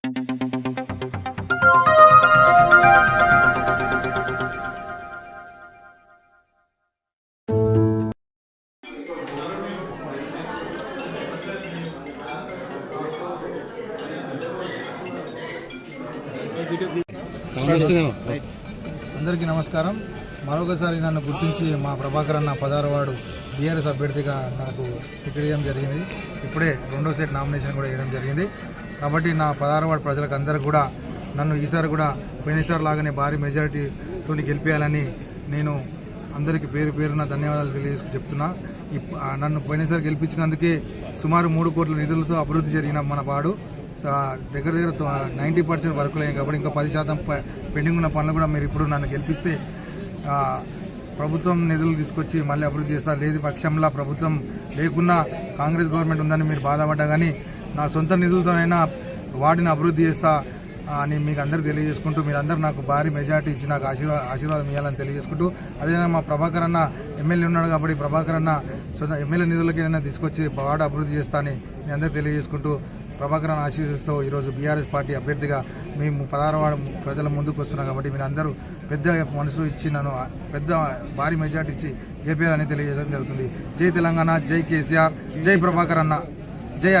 అందరికీ నమస్కారం. మరొకసారి నన్ను గుర్తించి మా ప్రభాకర్ అన్న 16వ వార్డు బీఆర్ఎస్ అభ్యర్థిగా నాకు టికెట్ ఇవ్వడం జరిగింది. ఇప్పుడే రెండో సెట్ నామినేషన్ కూడా వేయడం జరిగింది. కాబట్టి నా 16వ వార్డు ప్రజలకు అందరికీ కూడా నన్ను ఈసారి కూడా పోయినసారి లాగానే భారీ మెజారిటీతో గెలిపేయాలని నేను అందరికీ పేరు పేరున ధన్యవాదాలు తెలియజేసుకు చెప్తున్నా. నన్ను పోయినసారి గెలిపించినందుకే సుమారు 3 కోట్ల నిధులతో అభివృద్ధి జరిగిన మన వార్డు దగ్గర 90% వర్కులు అయ్యాయి. కాబట్టి ఇంకా 10% పెండింగ్ ఉన్న పనులు కూడా మీరు ఇప్పుడు నన్ను గెలిపిస్తే ప్రభుత్వం నిధులు తీసుకొచ్చి మళ్ళీ అభివృద్ధి చేస్తా. లేదు పక్షంలో ప్రభుత్వం లేకున్నా కాంగ్రెస్ గవర్నమెంట్ ఉందని మీరు బాధపడ్డా కానీ నా సొంత నిధులతోనైనా వార్డుని అభివృద్ధి చేస్తా అని మీకు అందరికీ తెలియజేసుకుంటూ మీరందరూ నాకు భారీ మెజార్టీ ఇచ్చి నాకు ఆశీర్వాదం ఇవ్వాలని తెలియజేసుకుంటూ, అదేవిధంగా మా ప్రభాకర్ అన్న ఎమ్మెల్యే ఉన్నాడు కాబట్టి ప్రభాకర్ అన్న సొంత ఎమ్మెల్యే నిధులకైనా తీసుకొచ్చి వార్డు అభివృద్ధి చేస్తా అని మీ అందరికీ తెలియజేసుకుంటూ ప్రభాకర్ అన్న ఆశీస్సుతో ఈరోజు బీఆర్ఎస్ పార్టీ అభ్యర్థిగా మేము 16వ వార్డు ప్రజల ముందుకు వస్తున్నాం. కాబట్టి మీరు అందరూ పెద్ద మనసు ఇచ్చి నన్ను పెద్ద భారీ మెజార్టీ ఇచ్చి గెలిపేయాలని తెలియజేయడం జరుగుతుంది. జై తెలంగాణ, జై కేసీఆర్, జై ప్రభాకర్ అన్న, జై